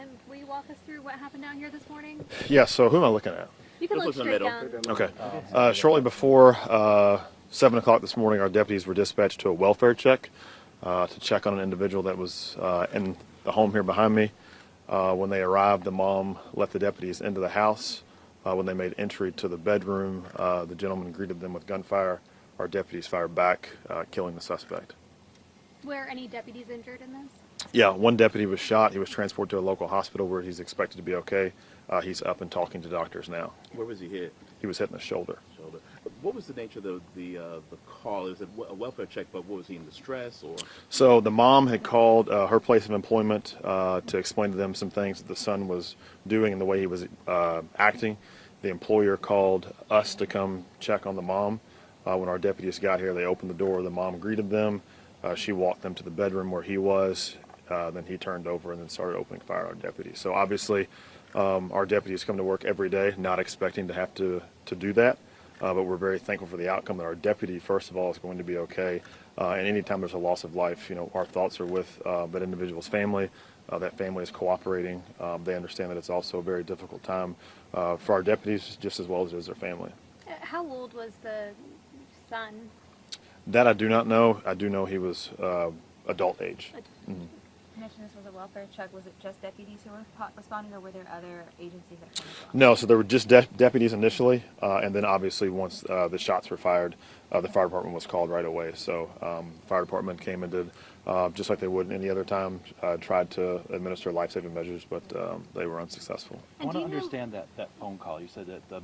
And will you walk us through what happened down here this morning? Yeah, so who am I looking at? You can look straight down. Okay. Shortly before 7 o'clock this morning, our deputies were dispatched to a welfare check to check on an individual that was in the home here behind me. When they arrived, the mom let the deputies into the house. When they made entry to the bedroom, the gentleman greeted them with gunfire. Our deputies fired back, killing the suspect. Were any deputies injured in this? Yeah, one deputy was shot. He was transported to a local hospital where he's expected to be okay. He's up and talking to doctors now. Where was he hit? He was hit in the shoulder. What was the nature of the call? Is it a welfare check, but what was he in distress or? So the mom had called her place of employment to explain to them some things that the son was doing and the way he was acting. The employer called us to come check on the mom. When our deputies got here, they opened the door. The mom greeted them. She walked them to the bedroom where he was. Then he turned over and then started opening fire on our deputies. So obviously, our deputies come to work every day, not expecting to have to do that. But we're very thankful for the outcome that our deputy, first of all, is going to be okay. And anytime there's a loss of life, our thoughts are with that individual's family. That family is cooperating. They understand that it's also a very difficult time for our deputies, just as well as it is their family. How old was the son? That I do not know. I do know he was adult age. Mm-hmm. You mentioned this was a welfare check. Was it just deputies who were responding, or were there other agencies that came as well? No, so there were just deputies initially, and then obviously once the shots were fired, the fire department was called right away. So the fire department came and did, just like they would any other time, tried to administer life-saving measures, but they were unsuccessful. I want to understand that phone call. You said that the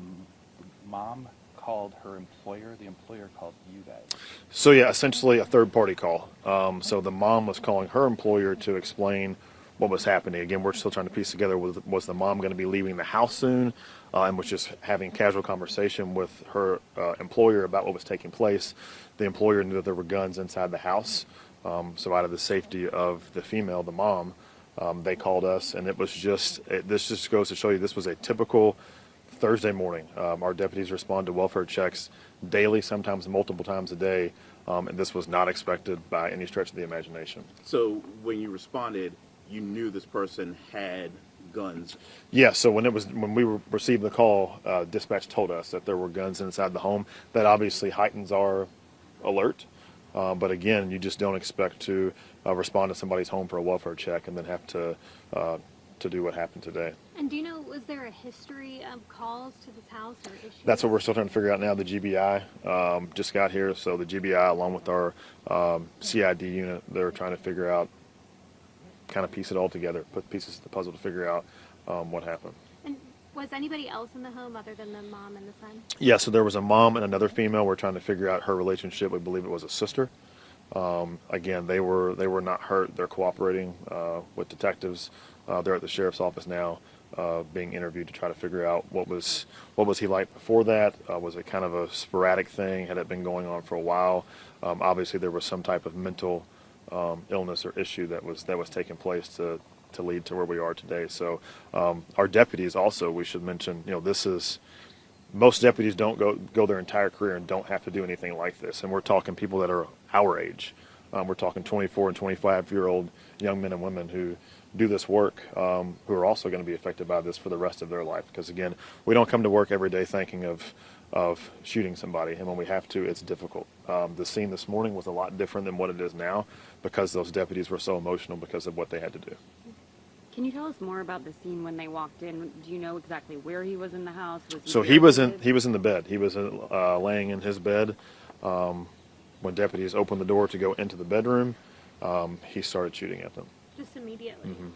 mom called her employer, the employer called you guys. So yeah, essentially a third-party call. So the mom was calling her employer to explain what was happening. Again, we're still trying to piece together, was the mom going to be leaving the house soon, and was just having casual conversation with her employer about what was taking place. The employer knew that there were guns inside the house, so out of the safety of the female, the mom, they called us, and it was this just goes to show you this was a typical Thursday morning. Our deputies respond to welfare checks daily, sometimes multiple times a day, and this was not expected by any stretch of the imagination. So when you responded, you knew this person had guns? Yeah, so when we received the call, dispatch told us that there were guns inside the home. That obviously heightens our alert, but again, you just don't expect to respond to somebody's home for a welfare check and then have to do what happened today. And do you know, was there a history of calls to this house or issues? That's what we're still trying to figure out now. The GBI just got here, so the GBI along with our CID unit, they're trying to figure out, kind of piece it all together, put pieces of the puzzle to figure out what happened. And was anybody else in the home other than the mom and the son? Yeah, so there was a mom and another female. We're trying to figure out her relationship. We believe it was a sister. Again, they were not hurt. They're cooperating with detectives. They're at the sheriff's office now, being interviewed to try to figure out what was he like before that. Was it kind of a sporadic thing? Had it been going on for a while? Obviously, there was some type of mental illness or issue that was taking place to lead to where we are today. So our deputies also, we should mention, this is. Most deputies don't go their entire career and don't have to do anything like this. And we're talking people that are our age. We're talking 24 and 25-year-old young men and women who do this work, who are also going to be affected by this for the rest of their life. Because again, we don't come to work every day thinking of shooting somebody, and when we have to, it's difficult. The scene this morning was a lot different than what it is now because those deputies were so emotional because of what they had to do. Can you tell us more about the scene when they walked in? Do you know exactly where he was in the house? He was in the bed. He was laying in his bed. When deputies opened the door to go into the bedroom, he started shooting at them. Just immediately? Mm-hmm.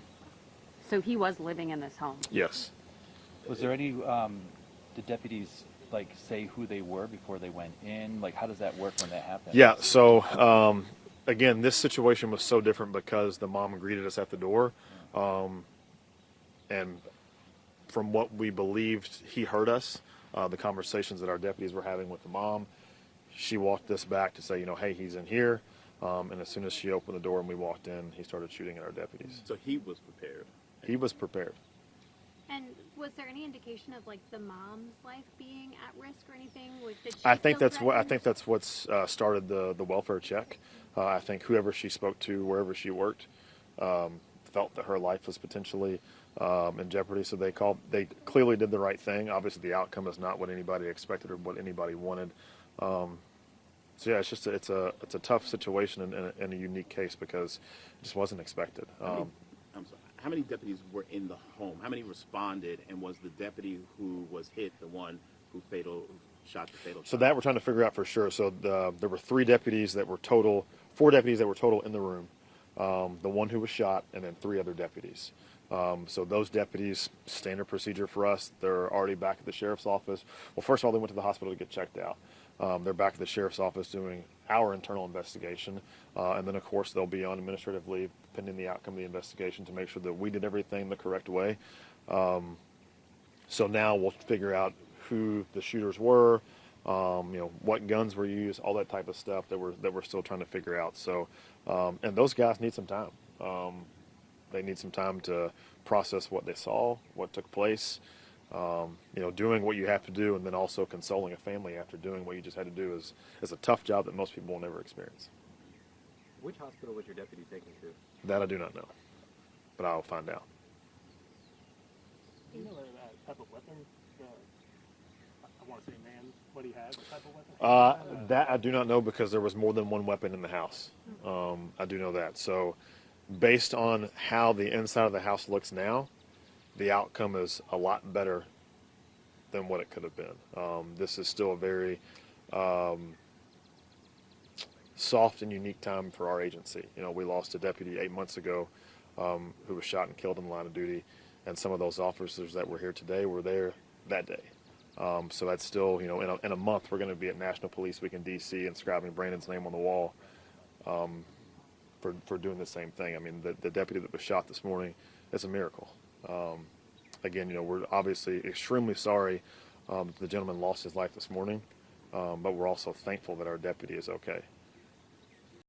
So he was living in this home? Yes. Was there any, did deputies say who they were before they went in? How does that work when that happens? Yeah, so again, this situation was so different because the mom greeted us at the door. And from what we believed he heard us, the conversations that our deputies were having with the mom, she walked us back to say, hey, he's in here. And as soon as she opened the door and we walked in, he started shooting at our deputies. So he was prepared? He was prepared. And was there any indication of the mom's life being at risk or anything? I think that's what's started the welfare check. I think whoever she spoke to, wherever she worked, felt that her life was potentially in jeopardy. So they clearly did the right thing. Obviously, the outcome is not what anybody expected or what anybody wanted. So yeah, it's a tough situation and a unique case because it just wasn't expected. I'm sorry. How many deputies were in the home? How many responded? And was the deputy who was hit the one who shot the fatal shot? So that we're trying to figure out for sure. So there were 4 deputies that were total in the room. The one who was shot, and then 3 other deputies. So those deputies, standard procedure for us, they're already back at the sheriff's office. Well, first of all, they went to the hospital to get checked out. They're back at the sheriff's office doing our internal investigation. And then, of course, they'll be on administrative leave pending the outcome of the investigation to make sure that we did everything the correct way. So now we'll figure out who the shooters were, what guns were used, all that type of stuff that we're still trying to figure out. So, and those guys need some time. They need some time to process what they saw, what took place, doing what you have to do, and then also consoling a family after doing what you just had to do is a tough job that most people will never experience. Which hospital was your deputy taken to? That I do not know, but I'll find out. Do you know the type of weapon? I want to say man, what he had, what type of weapon? That I do not know because there was more than one weapon in the house. I do know that. So based on how the inside of the house looks now, the outcome is a lot better than what it could have been. This is still a very soft and unique time for our agency. We lost a deputy 8 months ago who was shot and killed in the line of duty, and some of those officers that were here today were there that day. So that's still, in a month we're going to be at National Police Week in D.C. and inscribing Brandon's name on the wall for doing the same thing. I mean, the deputy that was shot this morning is a miracle. Again, we're obviously extremely sorry that the gentleman lost his life this morning, but we're also thankful that our deputy is okay.